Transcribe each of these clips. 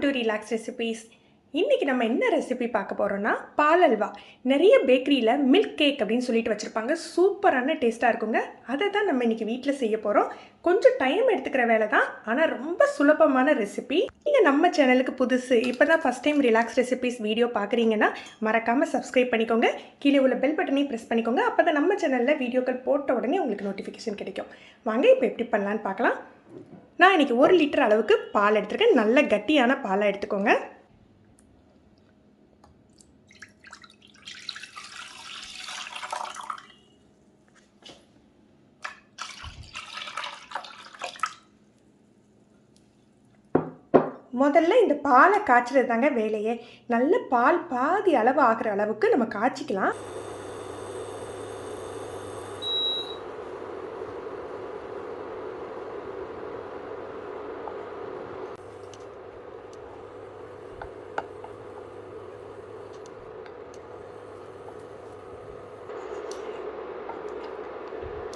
to Relax Recipes. இன்றைக்கி நம்ம என்ன ரெசிபி பார்க்க போகிறோன்னா பால் அல்வா. நிறைய பேக்கரியில் மில்க் கேக் அப்படின்னு சொல்லிட்டு வச்சுருப்பாங்க. சூப்பரான டேஸ்ட்டாக இருக்குங்க. அதை தான் நம்ம இன்றைக்கி வீட்டில் செய்ய போகிறோம். கொஞ்சம் டைம் எடுத்துக்கிற வேலை தான், ஆனால் ரொம்ப சுலபமான ரெசிபி. நீங்கள் நம்ம சேனலுக்கு புதுசு, இப்போ தான் first time relax recipes video பார்க்குறீங்கன்னா மறக்காமல் சப்ஸ்கிரைப் பண்ணிக்கோங்க. கீழே உள்ள பெல் பட்டனையும் ப்ரெஸ் பண்ணிக்கோங்க. அப்போ தான் நம்ம சேனலில் வீடியோக்கள் போட்ட உடனே உங்களுக்கு நோட்டிஃபிகேஷன் கிடைக்கும். வாங்க இப்போ எப்படி பண்ணலான்னு பார்க்கலாம். நான் இன்றைக்கி 1 லிட்டர் அளவுக்கு பால் எடுத்துருக்கேன். நல்ல கட்டியான பாலை எடுத்துக்கோங்க. முதல்ல இந்த பாலை காய்ச்சறது தாங்க வேலையே. நல்ல பால் பாதி அளவு ஆகிற அளவுக்கு நம்ம காய்ச்சிக்கலாம்.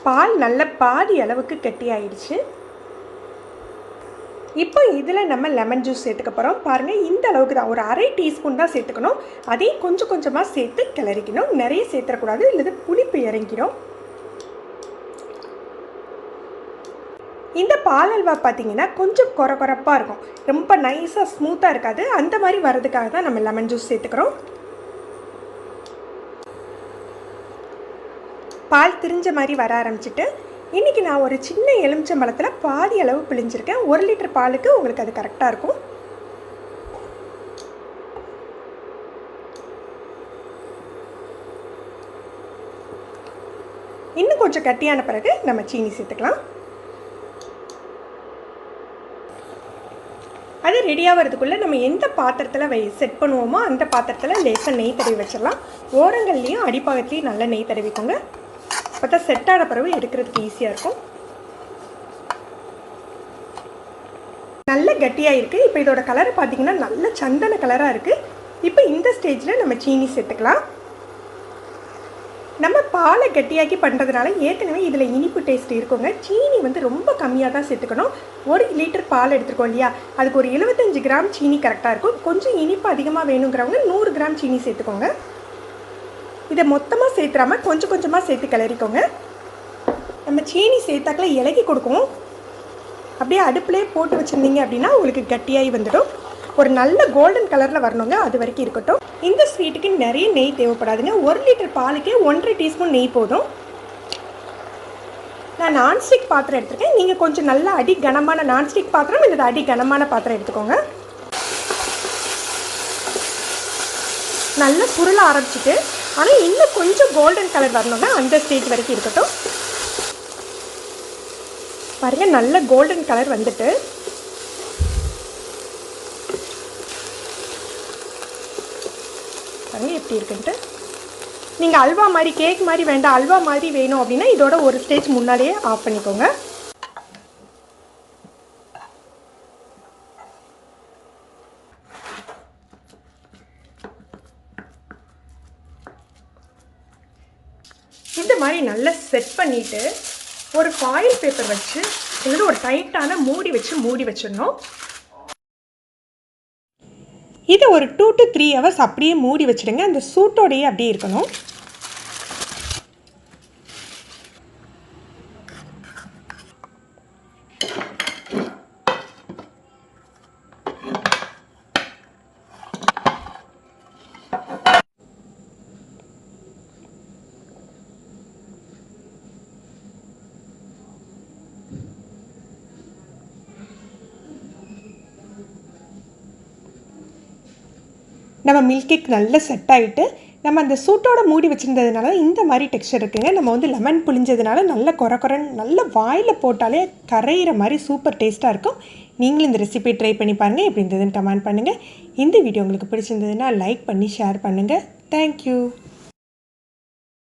பால் நல்ல பாதி அளவுக்கு கெட்டியாயிடுச்சு. இப்போ இதில் நம்ம லெமன் ஜூஸ் சேர்த்துக்க போகிறோம். பாருங்கள், இந்த அளவுக்கு தான், ஒரு அரை டீஸ்பூன் தான் சேர்த்துக்கணும். அதையும் கொஞ்சம் கொஞ்சமாக சேர்த்து கிளறிக்கணும். நிறைய சேர்த்துடக்கூடாது, இல்லது புளிப்பு இறங்கிடும். இந்த பால் அல்வா பார்த்திங்கன்னா கொஞ்சம் கொரப்பாக இருக்கும், ரொம்ப நைஸாக ஸ்மூத்தாக இருக்காது. அந்த மாதிரி வர்றதுக்காக தான் நம்ம லெமன் ஜூஸ் சேர்த்துக்கிறோம். பால் திரிஞ்ச மாதிரி வர ஆரம்பிச்சிட்டு, இன்றைக்கி நான் ஒரு சின்ன எலுமிச்சம்பழத்தில் பாதி அளவு பிழிஞ்சிருக்கேன். 1 லிட்டர் பாலுக்கு உங்களுக்கு அது கரெக்டாக இருக்கும். இன்னும் கொஞ்சம் கட்டியான பிறகு நம்ம சீனி சேர்த்துக்கலாம். அது ரெடியாக வரதுக்குள்ளே நம்ம எந்த பாத்திரத்தில் செட் பண்ணுவோமோ அந்த பாத்திரத்தில் லேசாக நெய் தடவி வச்சிடலாம். ஓரங்கள்லேயும் அடிப்பாகத்துலேயும் நல்லா நெய் தடவிக்கோங்க. அப்போ தான் செட் ஆன பிறகு எடுக்கிறதுக்கு ஈஸியாக இருக்கும். நல்ல கட்டியாக இருக்குது. இப்போ இதோட கலர் பார்த்திங்கன்னா நல்ல சந்தன கலராக இருக்குது. இப்போ இந்த ஸ்டேஜில் நம்ம சீனி சேர்த்துக்கலாம். நம்ம பாலை கட்டியாக்கி பண்ணுறதுனால ஏற்கனவே இதில் இனிப்பு டேஸ்ட் இருக்குங்க. சீனி வந்து ரொம்ப கம்மியாக தான் சேர்த்துக்கணும். 1 லிட்டர் பால் எடுத்துருக்கோம் இல்லையா, அதுக்கு ஒரு 75 கிராம் சீனி கரெக்டாக இருக்கும். கொஞ்சம் இனிப்பு அதிகமாக வேணுங்கிறவங்க 100 கிராம் சீனி சேர்த்துக்கோங்க. இதை மொத்தமாக சேர்த்துறாமல் கொஞ்சம் கொஞ்சமாக சேர்த்து கிளறிக்கோங்க. நம்ம சீனி சேர்த்தாக்கில் இலகி கொடுக்கும். அப்படியே அடுப்புலேயே போட்டு வச்சுருந்தீங்க அப்படின்னா உங்களுக்கு கட்டியாகி வந்துடும். ஒரு நல்ல கோல்டன் கலரில் வரணுங்க, அது வரைக்கும் இருக்கட்டும். இந்த ஸ்வீட்டுக்கு நிறைய நெய் தேவைப்படாதுங்க. 1 லிட்டர் பாலுக்கே 1.5 டீஸ்பூன் நெய் போதும். நான் நான்ஸ்டிக் பாத்திரம் எடுத்துருக்கேன். நீங்கள் கொஞ்சம் நல்ல அடி கனமான நான்ஸ்டிக் பாத்திரம் இல்லை அடி கனமான பாத்திரம் எடுத்துக்கோங்க. நல்லா புரள ஆரம்பிச்சிட்டு, ஆனால் இன்னும் கொஞ்சம் கோல்டன் கலர் வரணுங்க, அந்த ஸ்டேஜ் வரைக்கும் இருக்கட்டும். பாருங்கள், நல்ல கோல்டன் கலர் வந்துட்டு பாருங்கள் எப்படி இருக்குன்ட்டு. நீங்கள் அல்வா மாதிரி கேக் மாதிரி வேண்டாம், அல்வா மாதிரி வேணும் அப்படின்னா இதோட ஒரு ஸ்டேஜ் முன்னாடியே ஆஃப் பண்ணிக்கோங்க. இந்த மாதிரி நல்லா செட் பண்ணிவிட்டு ஒரு ஃபாயில் பேப்பர் வச்சு இதில் ஒரு டைட்டான மூடி வச்சிடணும். இதை ஒரு 2 to 3 hours அப்படியே மூடி வச்சுடுங்க. அந்த சூட்டோடையே அப்படியே இருக்கணும். நம்ம மில்க் கேக் நல்லா செட் ஆகிட்டு, நம்ம அந்த சூட்டோட மூடி வச்சுருந்ததுனால இந்த மாதிரி டெக்ஸ்சர் இருக்குங்க. நம்ம வந்து லெமன் புளிஞ்சதுனால நல்ல கொரன்னு நல்ல வாயில் போட்டாலே கரையிற மாதிரி சூப்பர் டேஸ்ட்டாக இருக்கும். நீங்களும் இந்த ரெசிபி ட்ரை பண்ணி பாருங்கள். எப்படி இருந்ததுன்னு கமெண்ட் பண்ணுங்கள். இந்த வீடியோ உங்களுக்கு பிடிச்சிருந்ததுன்னா லைக் பண்ணி ஷேர் பண்ணுங்கள். தேங்க்யூ.